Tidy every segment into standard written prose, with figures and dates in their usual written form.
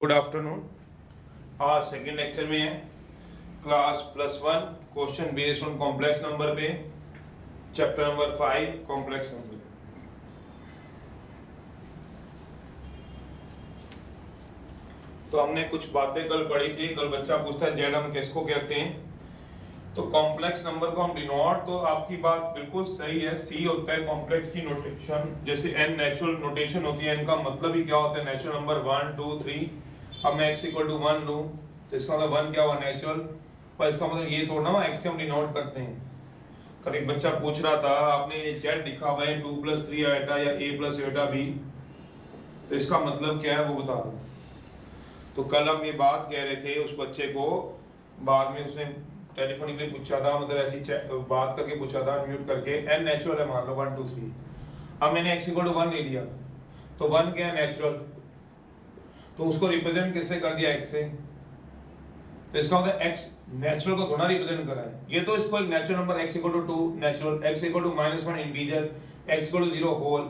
Good afternoon. आज second lecture में है class +1 question based on complex number पे चैप्टर नंबर 5 कॉम्प्लेक्स नंबर। तो हमने कुछ बातें कल पढ़ी थी। कल बच्चा पूछता है जेड हम किसको कहते हैं, तो कॉम्प्लेक्स नंबर को हम डिनोट, तो आपकी बात बिल्कुल सही है। सी होता है कॉम्प्लेक्स की नोटेशन, जैसे एन नेचुरल नोटेशन होती है। इनका मतलब ही क्या होता है, नेचुरल नंबर 1 2 3। अब मैं x इक्वल टू 1 लूँ तो इसका मतलब 1 क्या हुआ, नेचुरल। पर इसका मतलब ये थोड़ा ना x से हम डिनोट करते हैं। कल एक बच्चा पूछ रहा था, आपने ये z लिखा हुआ है 2 + 3 आइटा या a + आइटा b, तो इसका मतलब क्या है वो बता दो। तो कल हम ये बात कह रहे थे, उस बच्चे को बाद में उसने टेलीफोनिकली पूछा था, मतलब ऐसी बात करके पूछा था म्यूट करके, n नेचुरल है मान लो 1 2 3। अब मैंने x इक्वल टू 1 ले लिया, तो 1 क्या है, नेचुरल। तो उसको रिप्रेजेंट किससे कर दिया, x से। तो इसका मतलब x नेचुरल को थोड़ा रिप्रेजेंट करा है। ये तो इसको एक natural number x equal to 2 natural, x equal to -1 integer, x equal to 0 whole,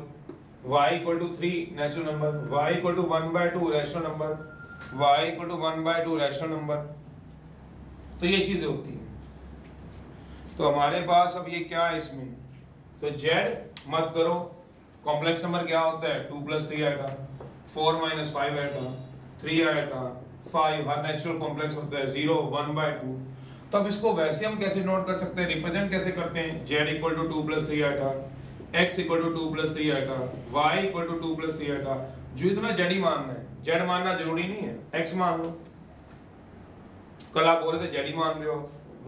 y equal to 3 natural number, y equal to 1/2 rational number, y equal to 1/2 rational number. तो ये चीजें होती हैं। तो हमारे पास अब ये क्या है इसमें, तो z मत करो। कॉम्प्लेक्स नंबर क्या होता है, 2 + 3 आएगा, 4 - 5 आएगा, 3 आएगा, 5। हर नेचुरल कॉम्प्लेक्स होता है 0 1/2। तो अब इसको वैसे हम कैसे नोट कर सकते हैं, रिप्रेजेंट कैसे करते हैं, z इक्वल टू 2 + 3 आएगा, x इक्वल टू 2 + 3 आएगा, y इक्वल टू 2 + 3 आएगा। जो इतना z ही मानना है, z मानना जरूरी नहीं है, x मान लो। कल आप बोल रहे थे z ही मान रहे हो,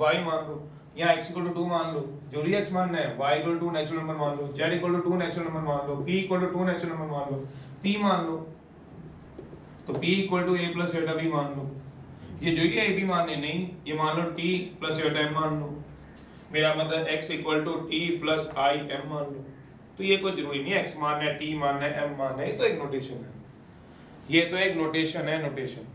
y मान लो, यहाँ x इक्वल टू 2 मान लो, जरूरी x मानना है, y equal to 2 natural number मान लो, z equal to 2 natural number मान लो, p equal to 2 natural number मान लो, p मान लो। तो p equal to a + iota b मान लो। ये जो ये a b मानने नहीं, ये मान लो t + आइटा m मान लो। मेरा मतलब x equal to t + i m मान लो। तो ये कोई जरूरी नहीं है x मानना है, t मानना है, m मानना है, ये तो एक नोटेशन है, ये तो एक नोटेशन है, नोटेशन।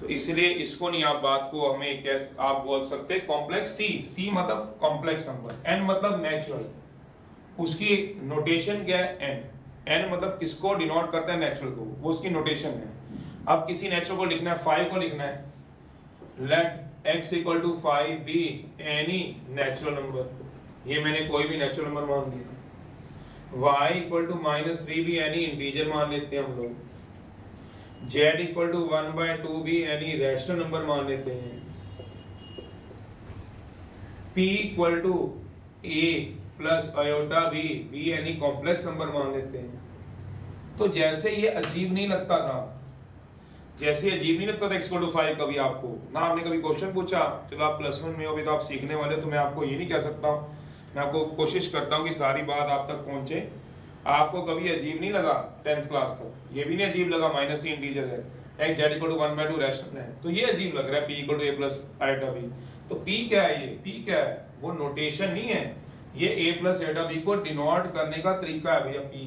तो इसलिए इसको नहीं, आप बात को हमें कैसे आप बोल सकते हैं कॉम्प्लेक्स सी मतलब कॉम्प्लेक्स नंबर, n मतलब नेचुरल, उसकी नोटेशन क्या है, n मतलब किसको डिनोट करता है, नेचुरल को, वो उसकी नोटेशन है। अब किसी नेचुरल को लिखना है, 5 को लिखना है, let x equal to 5 be any natural number, ये मैंने कोई भी नेचुरल नंबर मान दिया। y इक्वल टू -3 भी एनी इंटीजर मान लेते हैं हम लोग, z इक्वल टू 1/2 भी एनी रैशनल नंबर मान लेते हैं, p equal to a plus iota b any complex number मान लेते हैं। तो जैसे ये अजीब नहीं लगता था, जैसे अजीब नहीं लगता था x इक्वल टू 5 कभी आपको ना, आपने कभी क्वेश्चन पूछा, चलो आप +1 में हो, अभी तो आप सीखने वाले, तो मैं आपको ये नहीं कह सकता हूँ, मैं आपको कोशिश करता हूँ कि सारी बात आप तक पहुंचे। आपको कभी अजीब नहीं लगा 10th क्लास तक, ये भी नहीं अजीब लगा -3 इंटीजर है, x z equal to 1/2 rational है, तो ये अजीब लग रहा है p equal to a + iota b। तो p क्या है, ये p क्या है, वो नोटेशन नहीं है, ये a + आइटा b को डिनोट करने का तरीका है भैया। p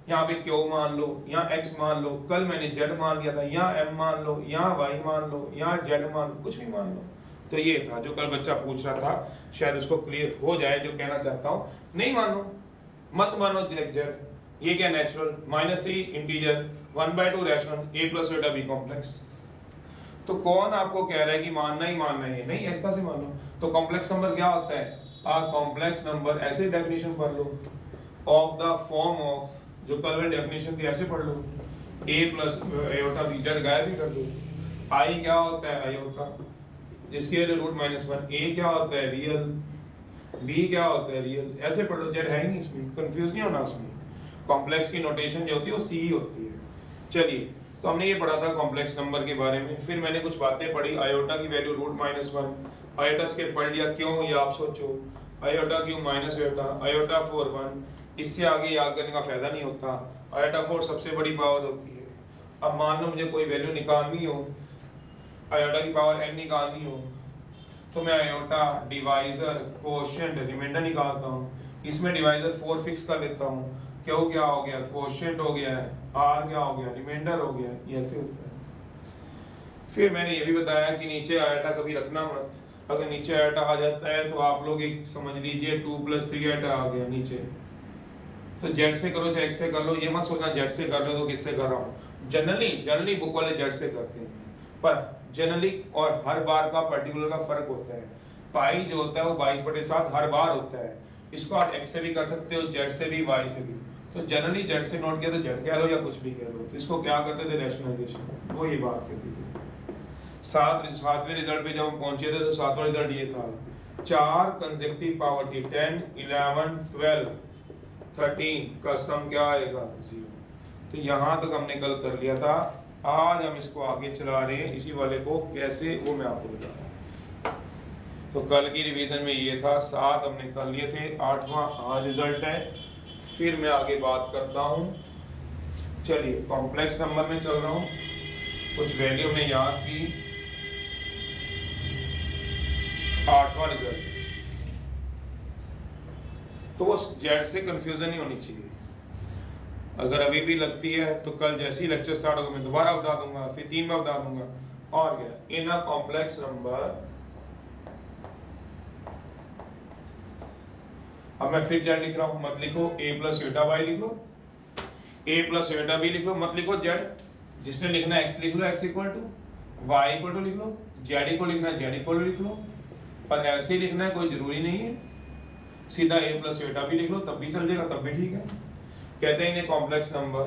यहाँ पे q मान लो, यहाँ x मान लो, कल मैंने z मान लिया था, यहाँ m मान लो, यहाँ y मान लो, यहाँ z मान लो, कुछ भी मान लो। तो ये था जो कल बच्चा पूछ रहा था, शायद उसको क्लियर हो जाए जो कहना चाहता हूँ। नहीं मानो, मत मानो z, ये क्या natural, -3 integer, 1/2 rational, a + iota b complex. तो कौन आपको कह रहा है कि मानना ही मानना है, नहीं ऐसा से मान लो। तो कॉम्प्लेक्स नंबर क्या होता है, आ कॉम्प्लेक्स नंबर, ऐसे डेफिनेशन पढ़ लो, ऑफ द फॉर्म ऑफ, जो कल में डेफिनेशन थी ऐसे पढ़ लो, a + आयोटा b, z गायब भी कर दो। i क्या होता है, आयोटा, जिसके लिए √-1, a क्या होता है, रियल, b क्या होता है, रियल, ऐसे पढ़ लो, z है ही नहीं इसमें, कंफ्यूज नहीं होना उसमें। कॉम्प्लेक्स की नोटेशन जो होती है वो सी ही होती है। चलिए, तो हमने ये पढ़ा था कॉम्प्लेक्स नंबर के बारे में। फिर मैंने कुछ बातें पढ़ी, आयोटा की वैल्यू √-1, आयोटा स्केल पढ़ लिया, क्यों ये आप सोचो, आयोटा क्यों माइनस आयोटा, आयोटा 4 1, इससे आगे याद करने का फायदा नहीं होता, आयोटा 4 सबसे बड़ी पावर होती है। अब मान लो मुझे कोई वैल्यू निकालनी हो, आयोटा की पावर n निकालनी हो, तो मैं आयोटा डिवाइजर कोशेंट रिमाइंडर निकालता हूँ, इसमें डिवाइजर 4 फिक्स कर लेता हूँ, क्यों क्या हो गया, कोशेंट हो गया है, r क्या हो गया, रिमाइंडर हो गया, ये ऐसे होता है। फिर मैंने ये भी बताया कि नीचे आयोटा कभी रखना मत, अगर नीचे आयोटा आ जाता है तो आप लोग एक समझ लीजिए 2 + 3 आयोटा आ गया नीचे, तो z से करो चाहे x से कर लो, ये मत सोचना z से कर लो तो किससे कर रहा हूँ, जनरली बुक वाले जेड से करते हैं, पर जनरली और हर बार का पर्टिकुलर का फर्क होता है। पाई जो होता है वो 22/7 हर बार होता है। इसको आप एक्स से भी कर सकते हो, जेड से भी, वाई से भी। तो जनरली जेड से नोट किया तो जेड कह लो या कुछ भी कह लो। इसको क्या करते थे, रैशनलाइजेशन, वो ये बात कहती थी। सातवें रिजल्ट पे जब हम पहुंचे थे तो सातवां रिजल्ट ये था, 4 कंसेक्यूटिव पावर थी, 10, 11, 12, 13 का सम क्या आएगा, 0। तो यहाँ तक हमने कल कर लिया था। आज हम इसको आगे चला रहे हैं, इसी वाले को कैसे वो मैं आपको बता रहा हूँ। तो कल की रिवीजन में ये था, 7 हमने कर लिए थे, 8वां आज रिजल्ट है। फिर मैं आगे बात करता हूँ। चलिए कॉम्प्लेक्स नंबर में चल रहा हूँ, कुछ वैल्यू हमने याद की। 8वां रिजल्ट, तो वो जेड से कंफ्यूजन नहीं होनी चाहिए। अगर अभी भी लगती है तो कल जैसे ही लेक्चर स्टार्ट होगा मैं दोबारा बता दूंगा, फिर 3 बार बता दूंगा। और क्या, इन अ कॉम्प्लेक्स नंबर, अब मैं फिर जेड लिख रहा हूं, मत लिखो a प्लस बीटा वाई, लिख लो a प्लस बीटा बी, लिख लो, मत लिखो जेड। जिसने लिखना x लिख लो, x equal to, y equal to लिख लो, z को लिखना है z इक्वल टू लिख लो। पर ऐसे ही लिखना है, कोई जरूरी नहीं है। सीधा a प्लस बीटा बी लिख लो, तब भी चल जाएगा, तब भी ठीक है। कहते हैं इन्हें complex number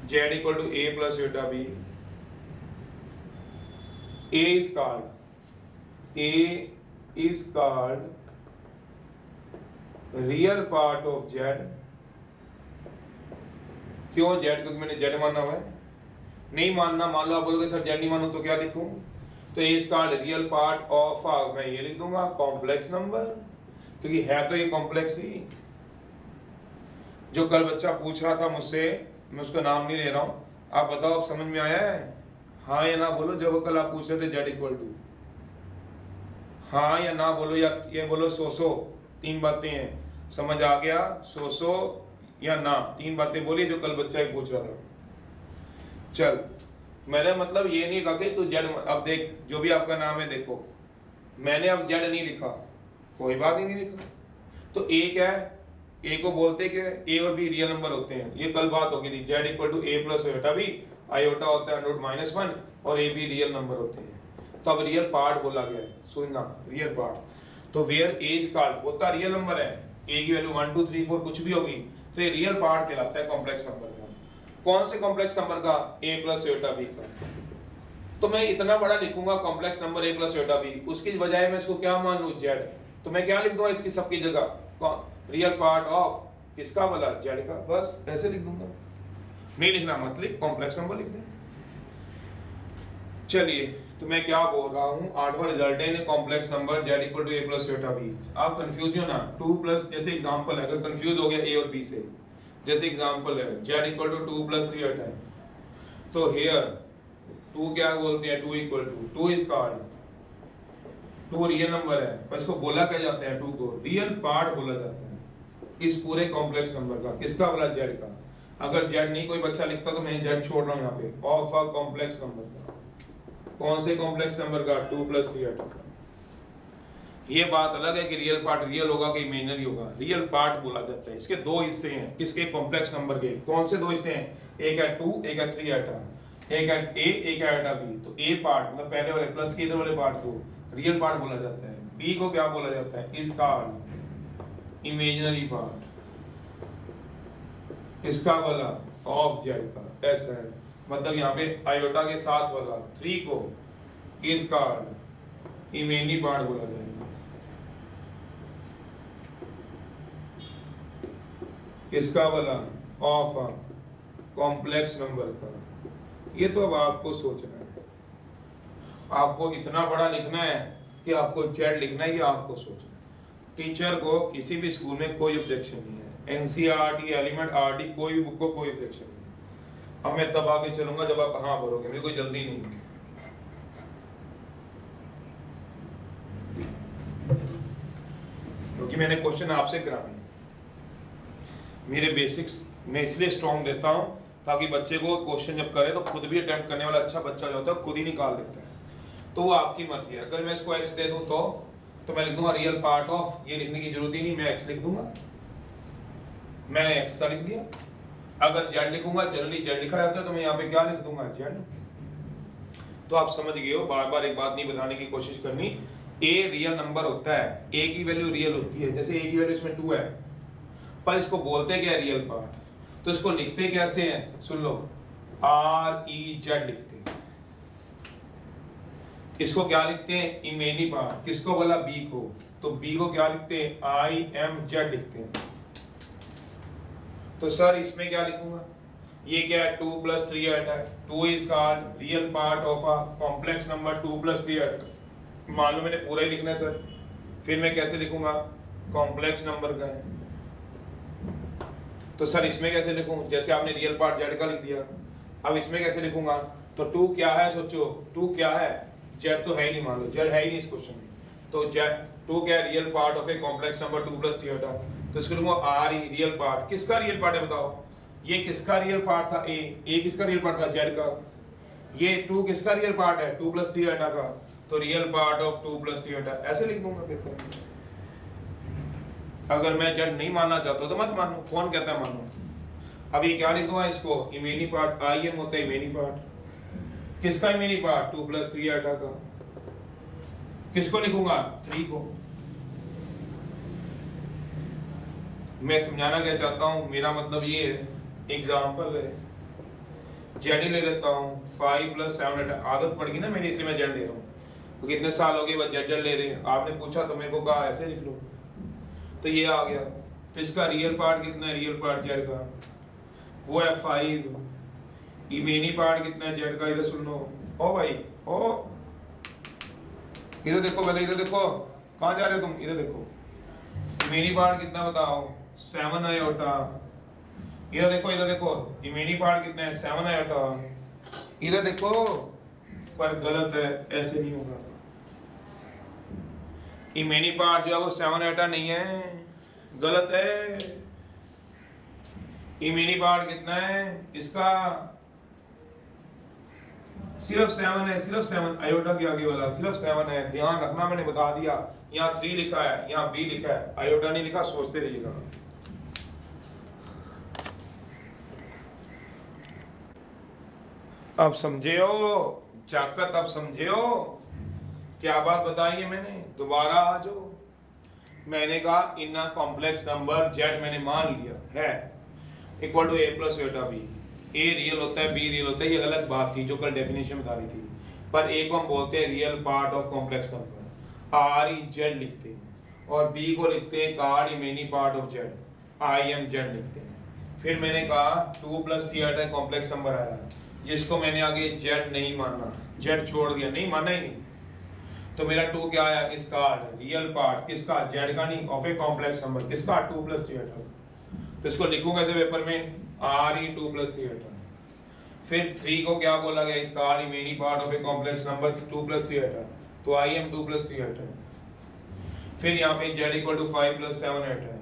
z equal to a plus beta b, a is called real part of z। क्यों z? क्योंकि मैंने z माना हुआ है। नहीं मानना, मान लो आप बोलोगे सर z नहीं मानो तो क्या लिखूं, तो ये इसका रियल पार्ट ऑफ, मैं ये लिख दूंगा कॉम्प्लेक्स नंबर, क्योंकि है तो ये कॉम्प्लेक्स ही। जो कल बच्चा पूछ रहा था मुझसे, मैं उसका नाम नहीं ले रहा हूं, आप बताओ आप समझ में आया है? हाँ या ना बोलो। जब कल आप पूछ रहे थे z इक्वल टू, हाँ या ना बोलो, या ये बोलो सो 3 बातें हैं, समझ आ गया? सो या ना, 3 बातें बोली जो कल बच्चा ही पूछ रहा था। चल, मेरा मतलब ये नहीं कहा कि तू जेड, अब देख जो भी आपका नाम है, देखो मैंने अब जेड नहीं लिखा, कोई बात ही नहीं लिखा। तो ए क्या है, ए को बोलते क्या है, ए और बी रियल नंबर होते हैं। ये कल बात हो गई थी, z equal to a plus iota b, iota होता है √-1 और ए बी रियल नंबर होते हैं। तो अब रियल पार्ट बोला गया है, सुनना, रियल पार्ट। तो वेयर ए इज कॉल्ड, होता रियल नंबर है, ए की वैल्यू 1 2 3 4 कुछ भी होगी, तो ये रियल पार्ट कहलाता है कॉम्प्लेक्स नंबर का। कौन से कॉम्प्लेक्स नंबर का? a प्लस आयोटा बी का। तो मैं इतना बड़ा लिखूंगा complex number a plus iota b, उसकी बजाय मैं इसको क्या मान लूं, z। तो मैं क्या लिख दूंगा इसकी सबकी जगह, रियल पार्ट ऑफ किसका वाला, z का, बस ऐसे लिख दूंगा। नहीं लिखना मत लिख, कॉम्प्लेक्स नंबर लिख दे। चलिए, तो मैं क्या बोल रहा हूँ, 8वां रिजल्ट है complex number z equal to a plus iota b. आप कंफ्यूज नहीं होना, 2 प्लस, जैसे एग्जांपल है, अगर कंफ्यूज हो गया a और b से, जैसे एग्जांपल है z equal to 2 plus 3 iota है, तो हियर 2 क्या बोलते हैं, 2 equal to, 2 is called, 2 real number है, पर इसको बोला क्या जाता है, 2 को रियल पार्ट बोला जाता है इस पूरे कॉम्प्लेक्स नंबर का। किसका बोला, z का। अगर z नहीं कोई बच्चा लिखता तो मैं z छोड़ रहा हूँ यहाँ पे, ऑफ अ कॉम्प्लेक्स नंबर का। कौन से कॉम्प्लेक्स नंबर का, 2 प्लस 3 आयोटा का। ये बात अलग है कि रियल पार्ट रियल होगा कि इमेजिनरी होगा, रियल पार्ट बोला जाता है। इसके 2 हिस्से हैं, किसके, कॉम्प्लेक्स नंबर के। कौन से 2 हिस्से हैं, एक है 2, एक है 3 आयोटा, एक है a, एक है आयोटा b। तो a पार्ट मतलब पहले वाले प्लस के इधर वाले पार्ट को रियल पार्ट बोला जाता है, b को क्या बोला जाता है, इज कॉल्ड इमेजिनरी पार्ट, इसका वाला ऑफ z का, ऐसा है। मतलब यहाँ पे आयोटा के साथ वाला 3 को इज कॉल्ड इमेजिनरी पार्ट बोला जाएगा। इसका वाला ऑफ कॉम्प्लेक्स नंबर का। ये तो अब आपको सोचना है, आपको इतना बड़ा लिखना है कि आपको जेड लिखना है, ये आपको सोचना है। टीचर को किसी भी स्कूल में कोई ऑब्जेक्शन नहीं है, एनसीईआरटी, एलिमेंट आरटी, कोई भी बुक को कोई ऑब्जेक्शन नहीं है। अब मैं तब आगे चलूंगा जब आप हाँ भरोगे, मेरी कोई जल्दी नहीं है। क्योंकि मैंने क्वेश्चन आपसे कराने, मेरे बेसिक्स मैं इसलिए स्ट्रॉन्ग देता हूं ताकि बच्चे को क्वेश्चन जब करे तो खुद भी अटेम्प्ट करने वाला अच्छा बच्चा जो होता है खुद ही निकाल देता है। तो वो आपकी मर्जी है। अगर मैं इसको x दे दूं तो मैं लिख दूंगा रियल पार्ट ऑफ, ये लिखने की जरूरत ही नहीं, मैं x लिख दूंगा, मैंने x का लिख दिया। अगर जेड लिखूंगा, जनरली जेड लिखा जाता है, तो मैं यहाँ पे क्या लिख दूंगा, जेड। तो आप समझ गए हो, बार बार एक बात नहीं बताने की कोशिश करनी। ए रियल नंबर होता है, ए की वैल्यू रियल होती है, जैसे ए की वैल्यू इसमें 2 है, पर इसको बोलते क्या है, रियल पार्ट। तो इसको लिखते कैसे हैं, सुन लो, आर ई जेड लिखते हैं। इसको क्या लिखते हैं, इमेजिनरी पार्ट। किसको बोला, बी को, तो बी को क्या लिखते हैं, आई एम जेड लिखते हैं। तो सर इसमें क्या लिखूंगा, ये क्या है, 2 + 3 है, 2 is called real part of a complex number, 2 + 3 मान लो मैंने पूरा ही लिखना है सर, फिर मैं कैसे लिखूंगा, कॉम्प्लेक्स नंबर का है। तो सर इसमें कैसे लिखूं, जैसे आपने रियल पार्ट जेड का लिख दिया, अब इसमें कैसे लिखूंगा, तो 2 क्या है, सोचो 2 क्या है, जेड तो है ही नहीं, मान लो जेड है ही नहीं इस क्वेश्चन में, तो जेड 2 क्या है, real part of a complex number 2 + 3 होता, तो इसको लिखूंगा आर ई रियल पार्ट। किसका रियल पार्ट है बताओ, ये किसका रियल पार्ट था, ए किसका रियल पार्ट था, जेड का। ये 2 किसका रियल पार्ट है, 2 + 3 का, तो रियल पार्ट ऑफ 2 + 3 ऐसे लिख दूंगा पेपर में। अगर मैं जेड नहीं मानना चाहता तो मत मानो, कौन कहता है मानो। अब ये क्या लिख दूंगा, इसको इमेजिनरी पार्ट, आई एम होता है इमेजिनरी पार्ट। किसका इमेजिनरी पार्ट, 2 + 3 का। किसको लिखूंगा, 3 को। मैं समझाना क्या चाहता हूं, मेरा मतलब ये है, एग्जाम्पल है, जेड ले लेता हूँ, 5 + 7 आदत पड़ गई ना मेरी, इसलिए मैं जेड ले रहा हूँ। तो कितने साल हो गए बस जेड ले रहे हैं, आपने पूछा तो मेरे को कहा ऐसे लिख लो, तो ये आ गया। तो इसका रियल पार्ट कितना है, रियल पार्ट जेड का वो है 5, इमेजिनरी पार्ट कितना है जेड का, इधर सुन लो, ओ भाई ओ, इधर देखो, पहले इधर देखो, कहाँ जा रहे हो तुम, इधर देखो, इमेजिनरी पार्ट कितना बताओ, 7 आयोटा। इधर देखो, इधर देखो, इमेजिनरी पार्ट कितना है, 7 आयोटा। इधर देखो, पर गलत है, ऐसे नहीं होगा। इमेजिनरी पार्ट जो है वो 7 आयोटा नहीं है, गलत है। इमेजिनरी पार्ट कितना है इसका, सिर्फ 7 है, सिर्फ 7, आयोटा के आगे वाला सिर्फ 7 है, ध्यान रखना, मैंने बता दिया। यहाँ 3 लिखा है, यहाँ बी लिखा है, आयोटा नहीं लिखा, सोचते रहिएगा। अब समझे हो जाकत, अब समझे हो क्या बात बताई है मैंने, दोबारा आ जाओ। मैंने कहा इन कॉम्प्लेक्स नंबर जेड मैंने मान लिया है equal to a + iota b. A real होता है, बी रियल होता है, ये अलग बात थी जो कल डेफिनेशन बता रही थी, पर ए को हम बोलते हैं real part of complex number, R E Z लिखते हैं, और बी को लिखते हैं card imaginary part of Z, I am Z लिखते हैं। फिर मैंने कहा 2 + 3 कॉम्प्लेक्स नंबर आया, जिसको मैंने आगे जेड नहीं माना, जेड छोड़ दिया, नहीं माना ही नहीं, तो मेरा 2 क्या आया, इसका रियल पार्ट, किसका, जेड का नहीं, ऑफ ए कॉम्प्लेक्स नंबर, किसका, 2 + 3। तो इसको लिखूंगा ऐसे पेपर में, आर ई 2 + 3। फिर 3 को क्या बोला गया, इसका are imaginary part of a complex number 2 + 3, तो आई एम 2 + 3। फिर यहाँ पे जेड इक्वल टू 5 + 7 है,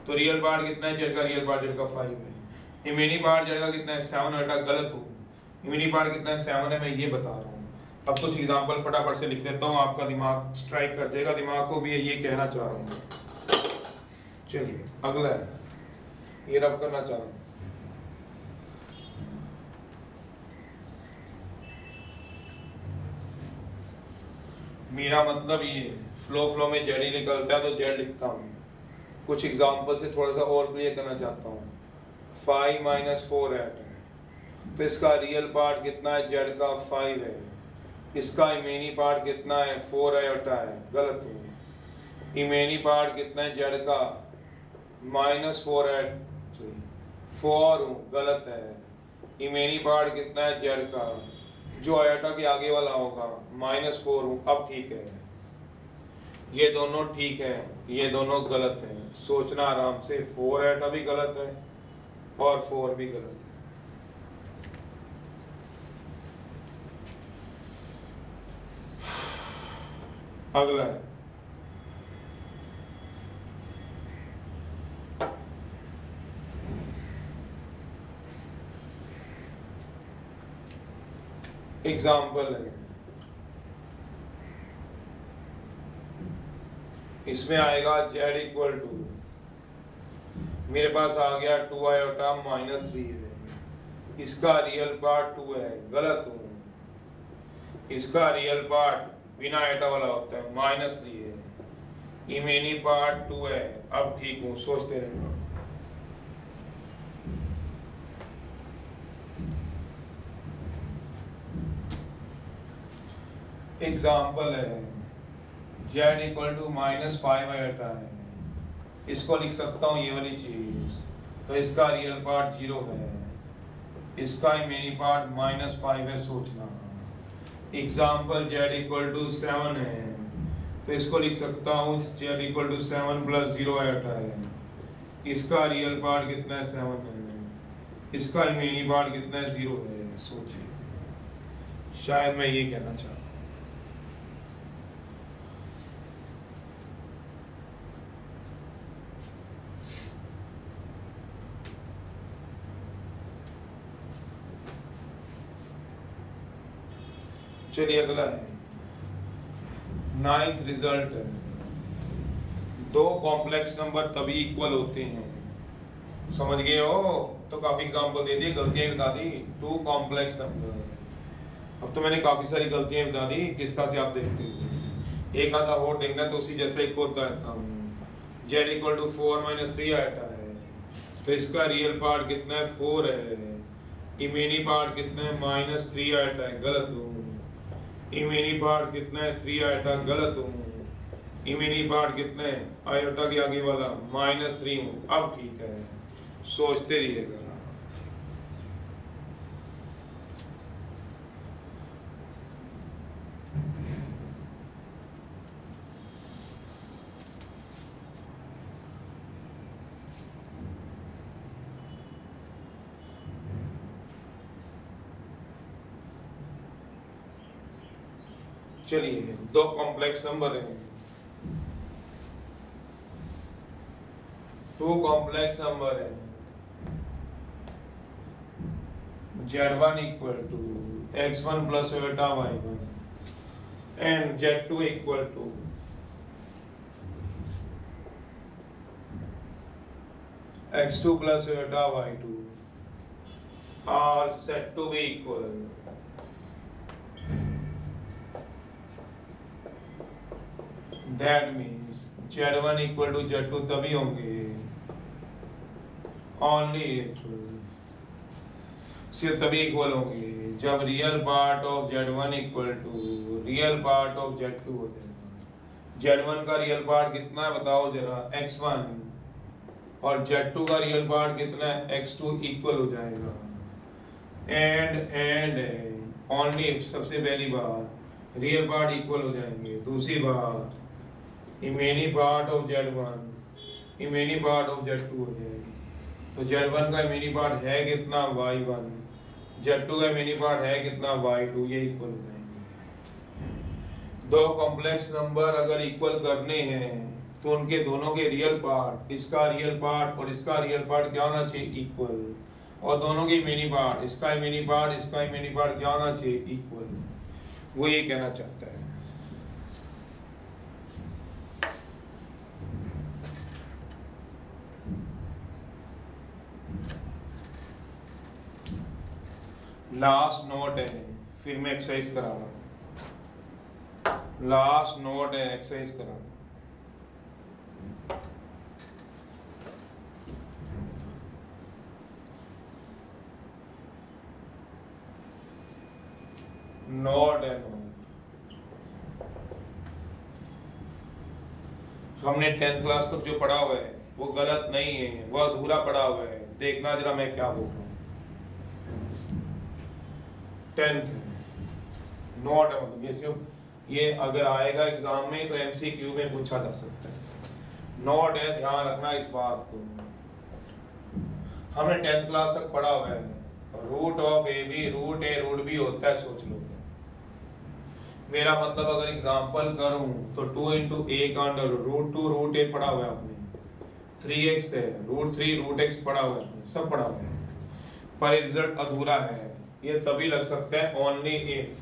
तो रियल पार्ट कितना है जेड का, रियल पार्ट जेड का 5 है। इमेजिनरी पार्ट जेड का कितना है, 7 है, गलत हो, इमेजिनरी पार्ट कितना है, 7 है, मैं ये बता रहा हूँ। अब कुछ एग्जांपल फटाफट से लिख देता हूँ, आपका दिमाग स्ट्राइक कर जाएगा, दिमाग को भी ये कहना चाह रहा हूँ। चलिए अगला है, ये रब करना चाह रहा हूँ। मेरा मतलब ये फ्लो में जेड ही निकलता है, तो जेड लिखता हूँ। कुछ एग्जांपल से थोड़ा सा और क्लियर करना चाहता हूँ। 5 - 4 है, तो इसका रियल पार्ट कितना है, जेड का 5 है, इसका इमेजिनरी पार्ट कितना है, 4 आयोटा है, गलत है। इमेजिनरी पार्ट कितना है जेड का, -4 है, 4 गलत है। इमेजिनरी पार्ट कितना है जेड का, जो आयोटा के आगे वाला होगा, -4 अब ठीक है, ये दोनों ठीक है, ये दोनों गलत है, सोचना आराम से। 4 आयोटा भी गलत है और 4 भी गलत है। अगला है एग्जाम्पल है, इसमें आएगा जेड इक्वल टू मेरे पास आ गया 2 आयोटा माइनस 3 है, इसका रियल पार्ट 2 है, गलत हूँ। इसका रियल पार्ट बिना आयोटा वाला होता है, माइनस 3 है, इमेनी पार्ट 2 है। अब ठीक हूँ, सोचते रहना। एग्जाम्पल है z equal to minus 5 iota है, इसको लिख सकता हूँ ये वाली चीज, तो इसका रियल पार्ट 0 है, इसका इमेनी पार्ट माइनस 5 है, सोचना। एग्जाम्पल z इक्वल टू 7 है, तो इसको लिख सकता हूँ z equal to 7 plus 0 iota है, इसका रियल पार्ट कितना है 7 है, इसका इमेनी पार्ट कितना है 0 है, सोचिए। शायद मैं ये कहना चाहता हूँ। चलिए अगला है 9th रिजल्ट है, दो कॉम्प्लेक्स नंबर तभी इक्वल होते हैं, समझ गए हो? तो काफी एग्जांपल दे दिए, गलतियां भी बता दी। 2 कॉम्प्लेक्स नंबर, अब तो मैंने काफी सारी गलतियां बता दी, किस तरह से आप देखते हो। एक आधा और देखना तो उसी जैसा एक होता रहता हूँ। z equal to 4 minus 3 iota है, तो इसका रियल पार्ट कितना है 4 है, इमेनी पार्ट कितना है माइनस 3 आयोटा है, गलत हूँ। इमेनी पार्ट कितना है 3 आयोटा, गलत हूँ। इमेनी पार्ट कितना है आयोटा के आगे वाला माइनस 3 हूँ, अब ठीक है, सोचते रहिएगा। चलिए दो कॉम्प्लेक्स नंबर हैं, 2 कॉम्प्लेक्स नंबर है, z1 equal to x1 plus iota y1 and z2 equal to x2 plus iota y2 are said to be equal. That means z1 equal to z2 तभी होंगे only if सिर्फ तभी equal होंगे जब real part of z1 equal to real part of z2 हो जाएगा। z1 का real part कितना है बताओ जरा, x1, और z2 का रियल पार्ट कितना है x2, इक्वल हो जाएगा। एंड ओनली इफ, सबसे पहली बात रियल पार्ट इक्वल हो जाएंगे, दूसरी बात इमेनी पार्ट ऑफ z1 इमेनी पार्ट ऑफ z2 हो जाएगी। तो z1 का इमेनी पार्ट है कितना y1, z2 का इमेनी पार्ट है कितना y2, ये इक्वल हो जाएंगे। दो कॉम्प्लेक्स नंबर अगर इक्वल करने हैं तो उनके दोनों के रियल पार्ट, इसका रियल पार्ट और इसका रियल पार्ट क्या होना चाहिए, इक्वल, और दोनों के इमेनी पार्ट, इसका इमेनी पार्ट इसका इमेनी पार्ट क्या होना चाहिए, इक्वल। वो ये कहना चाहता है। लास्ट नोट है, फिर मैं एक्सरसाइज करा रहा हूं। लास्ट नोट है, एक्सरसाइज करा रहा हूं। नोट है, नोट। हमने 10th क्लास तक जो पढ़ा हुआ है वो गलत नहीं है, वो अधूरा पढ़ा हुआ है। देखना जरा मैं क्या बोल रहा हूँ। 10th नोट है, मतलब ये सिर्फ ये अगर आएगा एग्जाम में तो MCQ में पूछा जा सकता है। नोट है, ध्यान रखना इस बात को। हमने 10th क्लास तक पढ़ा हुआ है, root of a b root a root b होता है, सोच लो। मेरा मतलब अगर एग्जाम्पल करूं तो 2 इंटू ए का अंडर रूट 2 रूट ए पढ़ा हुआ है आपने, 3x है, रूट 3 रूट x पढ़ा हुआ है, सब पढ़ा हुआ है, पर रिजल्ट अधूरा है। ये तभी लग सकता है ओनली इफ,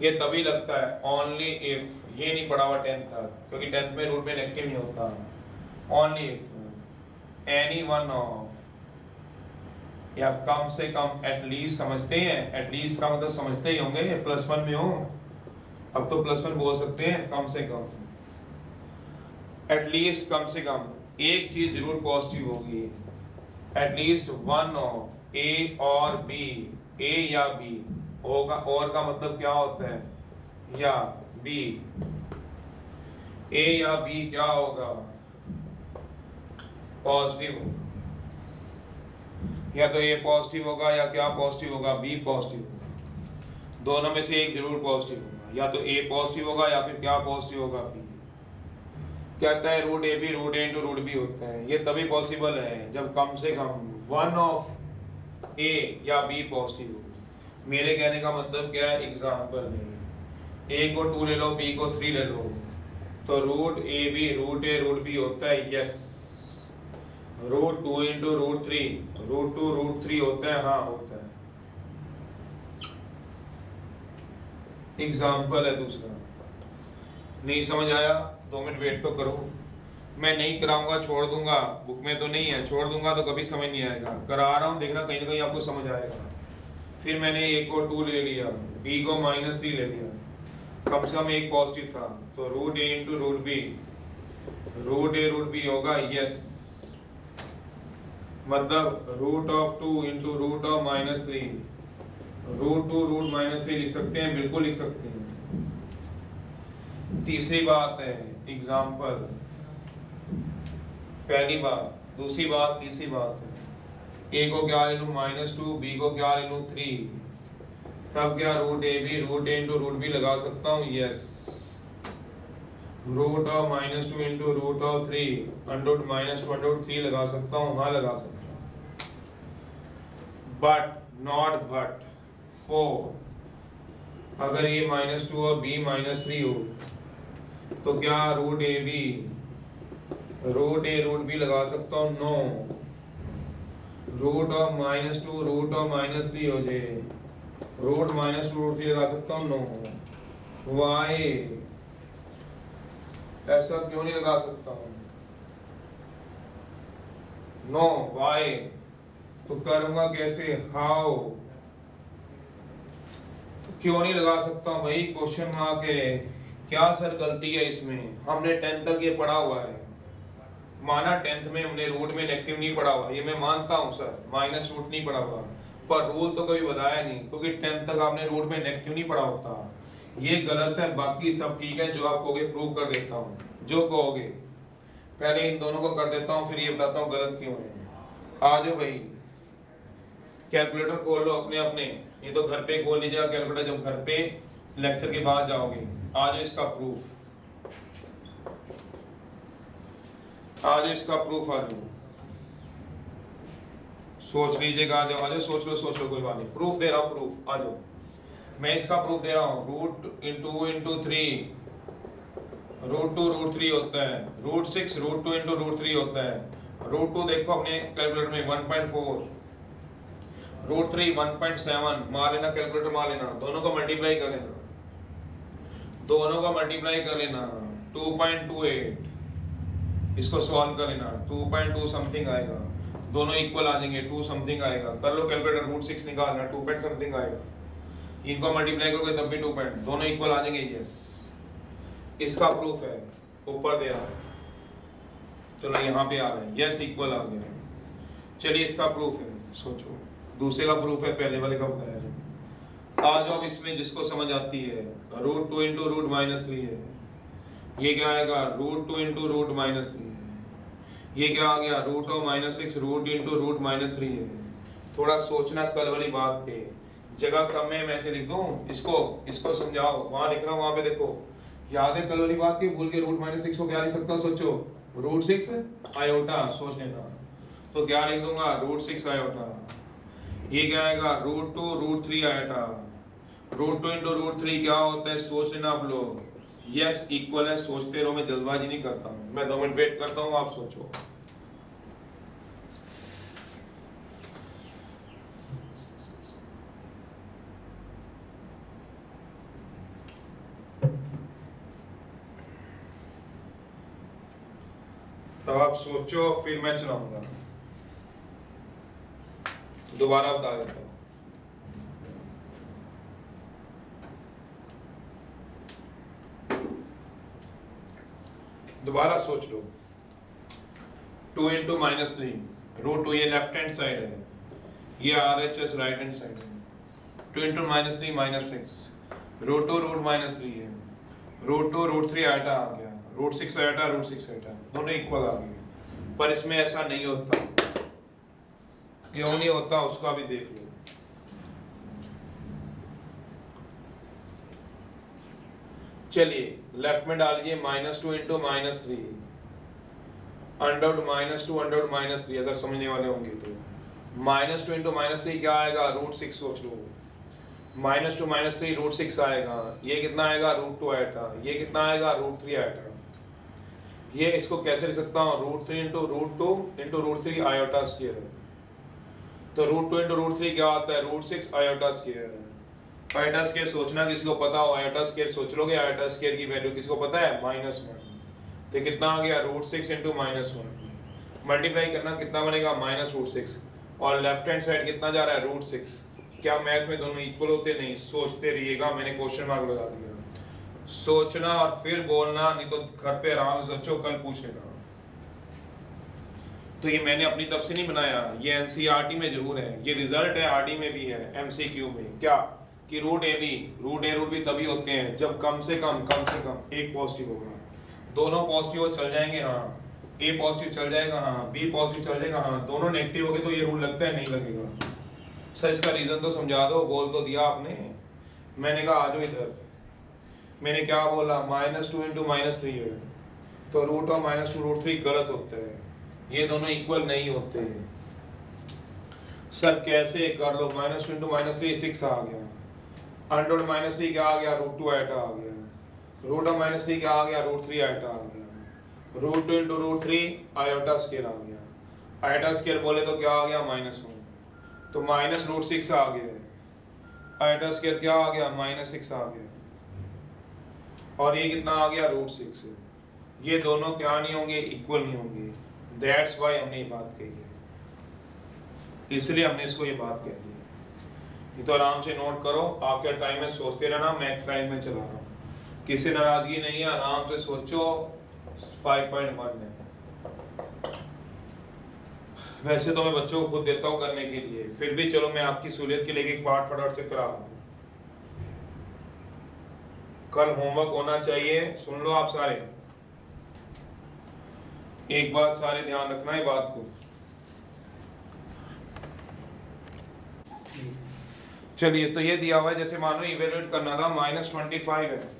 ये तभी लगता है ओनली इफ, ये नहीं पढ़ा हुआ 10th तक, क्योंकि 10th में रूट में नेगेटिव नहीं होता। Only if any one of, या कम से कम एटलीस्ट समझते हैं, एटलीस्ट का मतलब समझते ही होंगे, प्लस वन में हो अब तो प्लस वन बोल सकते हैं, कम से कम एटलीस्ट कम से कम एक चीज जरूर पॉजिटिव होगी, एटलीस्ट वन ऑफ ए और बी, ए या बी होगा, और का मतलब क्या होता है, या बी, ए या बी क्या होगा, पॉजिटिव, या तो ए पॉजिटिव होगा या क्या पॉजिटिव होगा, बी पॉजिटिव होगा, दोनों में से एक जरूर पॉजिटिव होगा, या तो ए पॉजिटिव होगा या फिर क्या पॉजिटिव होगा, बी। कहता है root a b root a into root b होता है, ये तभी पॉसिबल है जब कम से कम वन ऑफ ए या बी पॉजिटिव हो। मेरे कहने का मतलब क्या है, एग्जाम्पल में ए को 2 ले लो, बी को 3 ले लो, तो root a b root a root b होता है, yes. Root 2 into root 3 root 2 root 3 होता है, हाँ होता है। एग्जाम्पल है दूसरा, नहीं समझ आया 2 मिनट वेट तो करो, मैं नहीं कराऊंगा छोड़ दूंगा, बुक में तो नहीं है, छोड़ दूंगा तो कभी समझ नहीं आएगा, करा रहा हूँ, देखना कहीं ना कहीं आपको समझ आएगा। फिर मैंने ए को 2 ले लिया, बी को -3 ले लिया, कम से कम एक पॉजिटिव था, तो root a into root b, root a root b होगा, यस। मतलब root of 2 into root of -3, root 2 root -3 लिख सकते हैं, बिल्कुल लिख सकते हैं। तीसरी बात है एग्जाम्पल, पहली बात, दूसरी बात, तीसरी बात है, ए को क्या ले लूं -2, बी को क्या ले लूं 3, तब क्या root a b root a into root b लगा सकता हूँ, yes. Root of -2 into root of 3 under -2 लगा सकता हूँ, हाँ लगा सकता हूँ। बट नॉट बट फोर, अगर ये -2 और बी -3 हो तो क्या root a b root a root b लगा सकता हूँ, no. Root of -2 root of -3 हो जाए, रूट -2 रूट 3 लगा सकता हूँ, नो। वाई, ऐसा क्यों नहीं लगा सकता हूँ, नो वाई, तो करूंगा कैसे, हाउ, तो क्यों नहीं लगा सकता हूँ भाई, क्वेश्चन मार्क है। क्या सर गलती है इसमें, हमने 10th तक ये पढ़ा हुआ है, माना 10th में हमने रूट में नेगेटिव नहीं पढ़ा हुआ, ये मैं मानता हूँ सर, माइनस रूट नहीं पढ़ा हुआ, पर रूल तो कभी बताया नहीं, क्योंकि 10th तक आपने रूट में नेगेटिव नहीं पढ़ा होता। ये गलत है, बाकी सब ठीक है, जो आप कहोगे प्रूव कर देता हूँ, जो कहोगे। पहले इन दोनों को कर देता हूँ, फिर ये बताता हूँ गलत क्यों है। आ जाओ भाई, कैलकुलेटर खोल लो अपने अपने, ये तो घर पे खोल लीजिएगा कैलकुलेटर जब घर पे लेक्चर के बाद जाओगे। आ जाओ इसका प्रूफ, आज इसका प्रूफ आ जाओ, सोच लीजिएगा, आ जाओ सोच लो कोई बात नहीं, प्रूफ दे रहा हूँ, प्रूफ आ जाओ, मैं इसका प्रूफ दे रहा हूँ। रूट इंटू 3 रूट 2 रूट 3 होता है, रूट 6 रूट 2 इंटू रूट 3 होता है। रूट 2 देखो अपने कैलकुलेटर में 1.4, रूट 3 1.7, मार लेना कैलकुलेटर, मार लेना, दोनों को मल्टीप्लाई कर लेना, दोनों को मल्टीप्लाई कर लेना, 2.28, इसको सॉल्व कर लेना, 2.2 समथिंग आएगा, दोनों इक्वल आ जाएंगे, 2 समथिंग आएगा, कर लो कैलकुलेटर, रूट 6 निकालना, 2 पॉइंट समथिंग आएगा, इनको मल्टीप्लाई करोगे तब भी 2 पॉइंट, दोनों इक्वल आ जाएंगे, यस। इसका प्रूफ है, ऊपर दे रहा है, चलो यहाँ पे आ रहा है, यस इक्वल आ गया। चलिए इसका प्रूफ है, सोचो दूसरे का प्रूफ है, पहले वाले का बताया है। आ जाओ इसमें जिसको समझ आती है, रूट 2 इंटू रूट -3 है, ये क्या आएगा, रूट 2 इंटू रूट -3 है, ये क्या आ गया, root of -6 root into root -3 है। थोड़ा सोचना कल वाली बात पे, जगह कम है, मैं ऐसे लिख दूं, इसको समझाओ, वहां लिख रहा हूं, वहां पे देखो, याद है कल वाली बात की, भूल के रूट -6 को क्या लिख सकता हूं, सोचो, रूट 6 आयोटा, सोच लेना, तो क्या लिख दूंगा, रूट 6 आयोटा, ये क्या आएगा, root 2 root 3 iota, root 2 into root 3 क्या होता है, सोच लेना आप लोग, यस इक्वल है, सोचते रहो, मैं जल्दबाजी नहीं करता हूँ, मैं 2 मिनट वेट करता हूँ, आप सोचो। तो आप सोचो फिर मैं चलाऊंगा, दोबारा बता देता हूँ। दोबारा सोच लो, 2 इंटू -3 √2, ये लेफ्ट हैंड साइड है, ये RHS राइट हैंड साइड है। 2 इंटू -3 -6 √2 √-3 है, √2 √3 आटा आ गया, √6 आटा √6 आटा दोनों इक्वल आ गए। पर इसमें ऐसा नहीं होता, क्यों नहीं होता उसका भी देख लो। चलिए लेफ्ट में डालिए -2 इंटू -3 अंडर -2 अंडर -3, अगर समझने वाले होंगे तो -2 इंटू -3 क्या आएगा, √6 सोच लो, -2 -3 √6 आएगा, ये कितना आएगा √2 आएगा, ये कितना आएगा √3 आएगा। ये इसको कैसे लिख सकता हूँ, √3 इंटू √2 इंटू √3 आयोटा स्क्वायर। तो √2 इंटू √3 क्या होता है, √6 आयोटा स्क्वायर। आयोटा स्क्वायर सोचना किसको पता हो, आयोटा स्क्वायर सोच लोगे, आयोटा स्क्वायर की वैल्यू किसको पता है, -1। तो कितना आ गया, √6 इंटू -1 मल्टीप्लाई करना कितना बनेगा, -√6, और लेफ्ट हैंड साइड कितना जा रहा है, √6। क्या मैथ में दोनों इक्वल होते, नहीं, सोचते रहिएगा, मैंने क्वेश्चन मार्क लगा दिया। सोचना और फिर बोलना, नहीं तो घर पे आराम से सोचो, कल पूछ लेना। तो ये मैंने अपनी तरफ से नहीं बनाया, ये एनसीईआरटी में जरूर है, ये रिजल्ट है आरडी में भी है, एमसीक्यू में, क्या कि रूट ए रूट बी तभी होते हैं जब कम से कम एक पॉजिटिव होगा। दोनों पॉजिटिव चल जाएंगे, हाँ, ए पॉजिटिव चल जाएगा, हाँ, बी पॉजिटिव चल जाएगा, हाँ, दोनों नेगेटिव हो गए तो ये रूल लगता है, नहीं लगेगा। सर इसका रीजन तो समझा दो, बोल तो दिया आपने, मैंने कहा आ जाओ इधर, मैंने क्या बोला, -2 इंटू -3 है, तो रूट ऑफ -2 √3 गलत होता है, ये दोनों इक्वल नहीं होते। सर कैसे कर लो, -2 इंटू -3 6 आ गया, अंडर -3 क्या आ गया, √2 आइटा आ गया, रूट ऑफ -3 क्या आ गया, √3 आइटा आ गया, √2 इंटू √3 आयोटा स्क्वायर आ गया, आयोटा स्क्वायर बोले तो क्या आ गया, -1, तो -√6 आ गया, आयोटा स्क्वायर क्या आ गया, -6 आ गया, और ये कितना आ गया, √6। ये दोनों क्या नहीं होंगे, इक्वल नहीं होंगे। दैट्स वाई हमने ये बात कही है, इसलिए हमने इसको ये बात कह दी। ये तो आराम से नोट करो, आपका टाइम है, सोचते रहना, मैं एक्सरसाइज में चला रहा हूँ, किसी नाराजगी नहीं है, आराम से सोचो। 5.1 है, वैसे तो मैं बच्चों को खुद देता हूँ करने के लिए, फिर भी चलो मैं आपकी सहूलियत के लिए एक पार्ट फटाफट से करा दूँ। कल होमवर्क होना चाहिए, सुन लो आप सारे, एक बात सारे ध्यान रखना है बात को। चलिए तो ये दिया हुआ है, जैसे मान लो इवेल्युएट करना था, -25 है।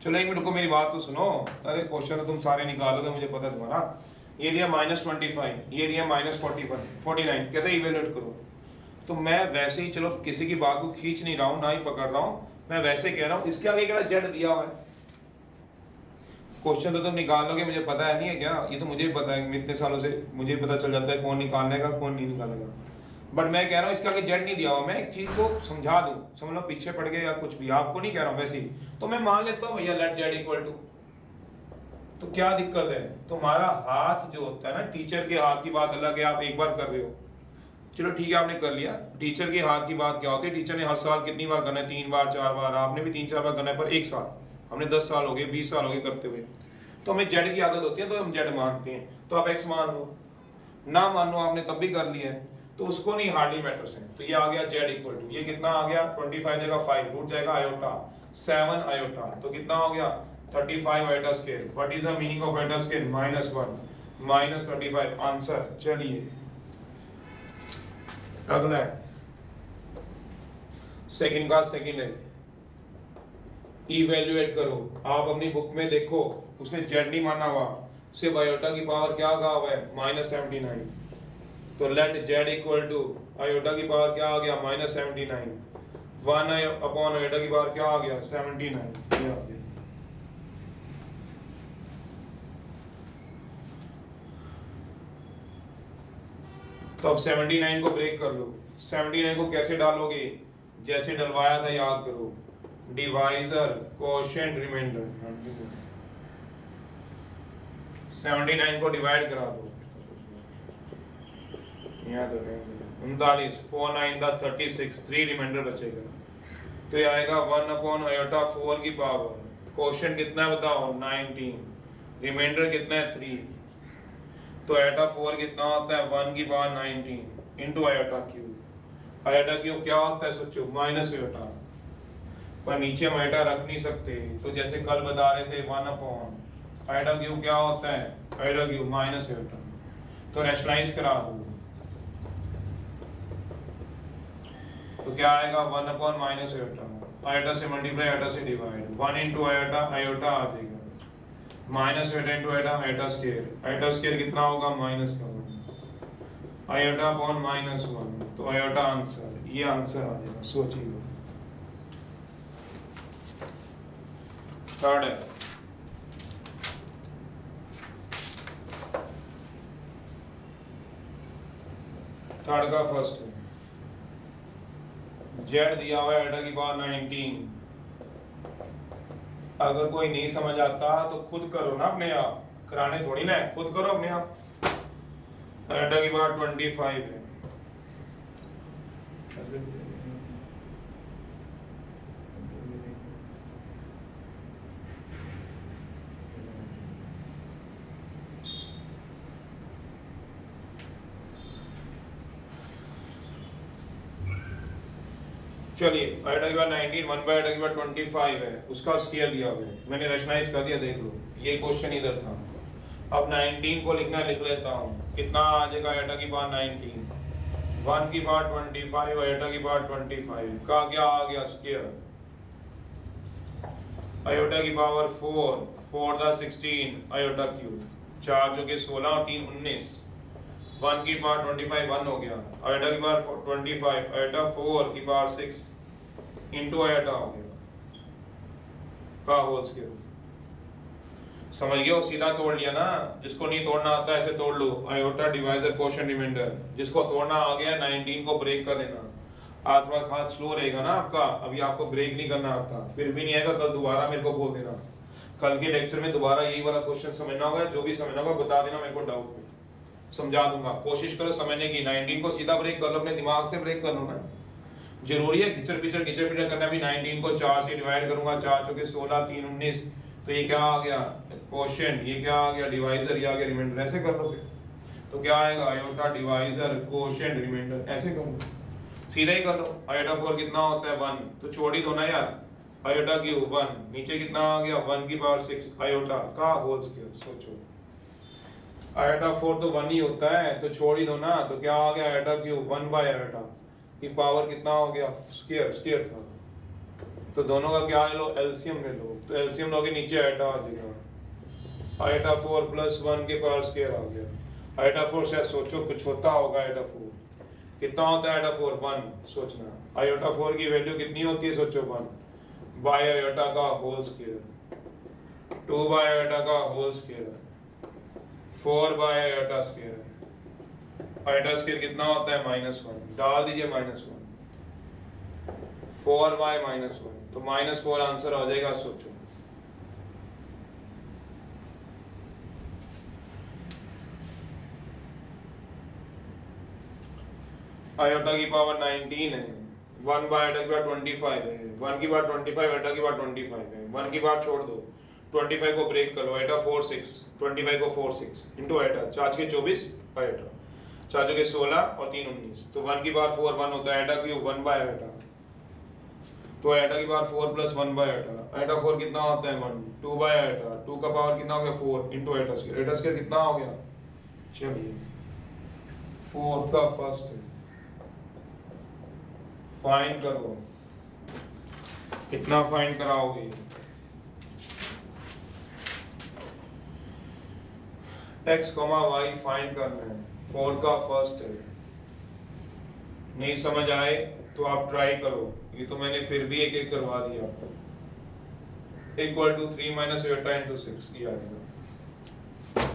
चलो एक मिनट को मेरी बात तो सुनो, अरे क्वेश्चन तो तुम सारे निकाल लो, मुझे पता है तुम्हारा। ये दिया -25, ये दिया -49, कहते हैं इवेल्युएट करो। तो मैं वैसे ही, चलो किसी की बात को खींच नहीं रहा हूँ, ना ही पकड़ रहा हूँ, मैं वैसे कह रहा हूँ, इसके आगे क्या जेड दिया हुआ है, क्वेश्चन तो तुम निकाल लोगे, मुझे पता है, नहीं है क्या, ये तो मुझे पता है, इतने सालों से मुझे पता चल जाता है कौन निकालने का कौन नहीं निकालेगा। बट मैं कह रहा हूँ इसके आगे जेड नहीं दिया हुआ, मैं एक चीज को समझा दूं, समझ लो पीछे पड़ गए या कुछ भी, आपको नहीं कह रहा हूँ, वैसे ही तो मैं मान लेता हूँ भैया लेट जेड इक्वल टू, तो क्या दिक्कत है, तुम्हारा हाथ जो होता है ना, टीचर के हाथ की बात अलग है, आप एक बार कर रहे हो, चलो ठीक है आपने कर लिया, टीचर के हाथ की बात क्या होती है, टीचर ने हर साल कितनी बार करना है, 3 बार 4 बार, आपने भी 3-4 बार करना है, पर एक साल, हमने 10 साल हो गए, 20 साल हो गए करते हुए, तो हमें जेड की आदत होती है, तो हम जेड मानते हैं, तो आप एक्स मान लो, ना मानो आपने तब भी कर लिया है, तो उसको नहीं हार्डली मैटर्स है। तो ये आ गया जेड इक्वल टू, ये कितना आ गया, 25 जगह 5 रूट जाएगा आयोटा 7 आयोटा, तो कितना हो गया 35 iota square. What is the meaning of iota square, -1 -35 answer. चलिए अगला सेकंड का सेकंड है, इवैल्यूएट करो, आप अपनी बुक में देखो, उसने जेड नहीं माना हुआ, सिर्फ आयोटा की पावर क्या कहा हुआ है, -79, तो let z equal to iota की पावर क्या आ गया, -79, 1 अपॉन आयोटा की पावर क्या आ गया, 79, ये आ गया। तो अब 79 को ब्रेक कर लो, 79 को कैसे डालोगे, जैसे डलवाया था याद करो, डिवाइजर कोशेंट रिमाइंडर, 79 को डिवाइड करा दो, यहाँ तो 39, 4 9 दा 36, 3 रिमाइंडर बचेगा, तो ये आएगा 1/4 की पावर, क्वोशिएंट कितना है बताओ 19, रिमाइंडर कितना है 3, तो आयोटा 4 कितना होता है 1 की power 19 into iota cube. Iota cube क्या होता है सोचो माइनस आयोटा, पर नीचे हम आयोटा रख नहीं सकते, तो जैसे कल बता रहे थे 1/, आयोटा क्यूब क्या होता है आयोटा क्यूब माइनस आयोटा, तो रैशनलाइज करा दो, तो क्या आएगा 1/- आयोटा, आयोटा से मल्टीप्लाई आयोटा से डिवाइड, 1 इंटू आयोटा आयोटा आ जाएगा, minus iota into iota iota square कितना होगा माइनस का 1, आयोटा अपॉन -1, तो आयोटा आंसर, ये आंसर आ जाएगा, सोचिए। थर्ड है थर्ड का फर्स्ट है, जेड दिया हुआ है आयोटा की पावर 19, अगर कोई नहीं समझ आता तो खुद करो ना, अपने आप कराने थोड़ी ना है, खुद करो अपने आप। आयोटा की पावर 25 है, चलिए आयोटा की पावर 19 1 बाय आयोटा की पावर 25 है, उसका स्क्वायर दिया हुआ है, मैंने रैशनलाइज कर दिया, देख लो ये क्वेश्चन इधर था। अब 19 को लिखना लिख लेता हूँ, कितना आ जाएगा आयोटा की पावर 19, 1 की पावर 25 आयोटा की पावर 25 का क्या आ गया स्क्वायर, आयोटा की पावर 4 4 दा 16 आयोटा क्यूब, 4 जो के 16 और 3 19, 1 की पावर 25 1 हो गया, आयोटा की पावर 25 आयोटा 4 की पावर 6 इंटू आयोटा हो गया का होल स्क्वायर, समझ गए हो, सीधा तोड़ लिया ना, जिसको नहीं तोड़ना आता ऐसे तोड़ लो, आयोटा डिवाइजर क्वोशिएंट रिमाइंडर, जिसको तोड़ना आ गया 19 को ब्रेक कर लेना, आज थोड़ा हाथ स्लो रहेगा ना आपका, अभी आपको ब्रेक नहीं करना आता, फिर भी नहीं आएगा कल दोबारा मेरे को बोल देना, कल के लेक्चर में दोबारा यही वाला क्वेश्चन समझना होगा, जो भी समझना होगा बता देना मेरे को, डाउट में समझा दूंगा, कोशिश करो समझने की, 19 को सीधा ब्रेक कर लो, अपने दिमाग से ब्रेक कर लो ना, जरूरी है घिचर पिचर करना भी, 19 को 4 से डिवाइड करूंगा, 4 चौके 16 3 19, तो ये क्या आ गया क्वोशिएंट, ये क्या आ गया डिवाइजर, ये आ गया रिमाइंडर, ऐसे कर लो फिर, तो क्या आएगा आयोटा डिवाइजर क्वोशिएंट रिमाइंडर, ऐसे कर लो, सीधा ही कर लो, आयोटा 4 कितना होता है 1, तो छोड़ ही दो ना यार, आयोटा क्यूब 1, नीचे कितना आ गया 1 की पावर 6 आयोटा का होल स्क्वायर, सोचो आयोटा 4 तो 1 ही होता है, तो छोड़ ही दो ना, तो क्या आ गया आयोटा क्यूब 1 बाय आयोटा की पावर कितना हो गया स्क्वायर था, तो दोनों का क्या ले लो एलसीएम ले लो, तो एलसीएम लोगे नीचे आयोटा आ जाएगा, आयोटा 4 प्लस 1 के पावर स्क्वायर आ गया, आयोटा 4 से सोचो कुछ होता होगा, आयोटा 4 कितना होता है आयोटा 4 1, सोचना आयोटा 4 की वैल्यू कितनी होती है सोचो 1 बाय आयोटा का होल स्क्वायर, 2 बाय आयोटा का whole square, 4 by iota square, iota square कितना होता है -1, डाल दीजिए -1, 4 बाय -1, तो -4 आंसर आ जाएगा, सोचो आयोटा की पावर 19 है, 1 बाय आयोटा की पावर 25 है, 1 की पावर 25 आयोटा की पावर 25 है, 1 की पावर छोड़ दो, 25 को ब्रेक करो, आयोटा 4 6, 25 को 4 6 इंटू आयोटा 4 के 24 आयोटा, 4 के 16 और 3 19, तो 1 की पावर 4 1 होता है, आयोटा क्यूब 1 बाय आयोटा, तो आयोटा की power 4 plus 1 by iota, iota 4 कितना होता है 1, 2 बाय आयोटा, 2 का पावर कितना हो गया 4 into iota square, iota square कितना हो गया, चलिए 4 का फर्स्ट है, फाइंड करो, कितना फाइंड कराओगे, x, y फाइंड करना है, 4 का फर्स्ट है, नहीं समझ आए तो आप ट्राई करो, ये तो मैंने फिर भी एक एक करवा दिया आपको, equal to 3 minus iota into 6, ये आ गया,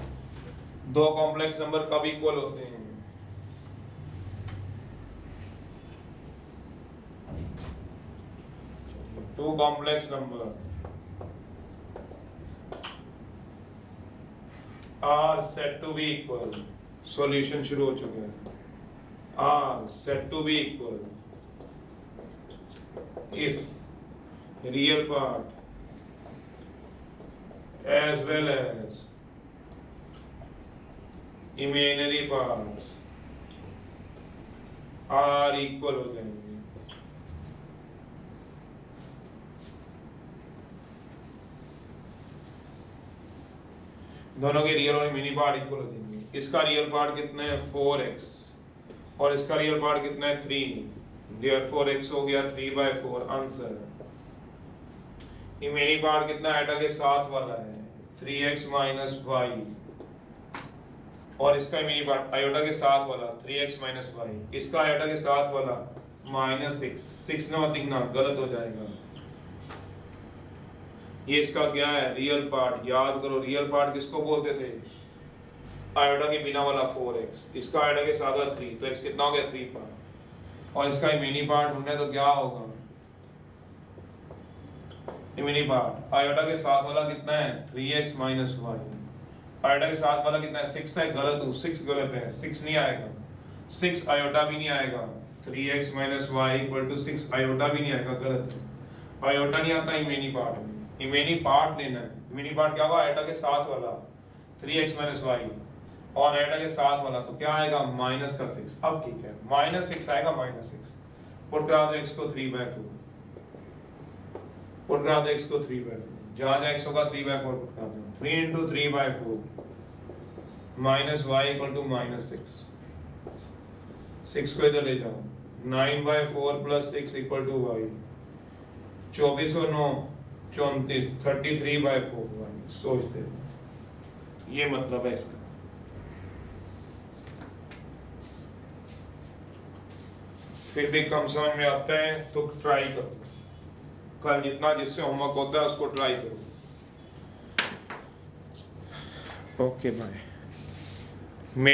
दो कॉम्प्लेक्स नंबर कब इक्वल होते हैं, two complex number are said to be equal, solution शुरू हो चुके हैं, are said to be equal if real part as well as imaginary parts are equal हो जाएंगे। दोनों के रियल और इमेजिनरी पार्ट इक्वल हो जाएंगे। इसका रियल पार्ट कितना है 4x और इसका रियल पार्ट कितना है 3, देयरफॉर x हो गया 3/4 आंसर। इमेजिनरी पार्ट कितना आइटा के साथ वाला है 3x माइनस वाई और इसका इमेजिनरी पार्ट आयोटा के साथ वाला 3x माइनस वाई, इसका आयोटा के साथ वाला -6 ना दिखना गलत हो जाएगा। ये इसका क्या है रियल पार्ट, याद करो रियल पार्ट किसको बोलते थे आयोटा के बिना वाला 4x, इसका आयोटा के साथ वाला 3, तो x कितना हो गया 3 पार्ट और इसका इमेजिनरी पार्ट ढूंढना है तो क्या होगा इमेजिनरी पार्ट आयोटा के साथ वाला कितना है 3x माइनस वाई, आयोटा के साथ वाला कितना है 6 है, गलत हूँ 6 गलत है, 6 नहीं आएगा, 6 आयोटा भी नहीं आएगा, 3x minus y equal to 6 iota भी नहीं आएगा, गलत है, आयोटा नहीं आता इमेजिनरी पार्ट में, इमेजिनरी पार्ट लेना है। इमेजिनरी पार्ट क्या होगा आयोटा के साथ वाला 3x माइनस वाई और आयोटा के साथ वाला तो क्या आएगा -6। अब ठीक है -6 आएगा -6, पुट करा दो x को 3/4, पुट करा दो x को 3/4, जहां जहां x होगा 3/4 पुट करा दो, 3 into 3/4 minus y equal to -6, 6 को इधर ले जाओ 9/4 प्लस 6 इक्वल टू वाई, 24 और 9 34, 33/4 वाई। सोचते ये मतलब है इसका। फिर भी कम समझ में आता है तो ट्राई करो, कल जितना जिससे होमवर्क होता है उसको ट्राई करो। Okay bye.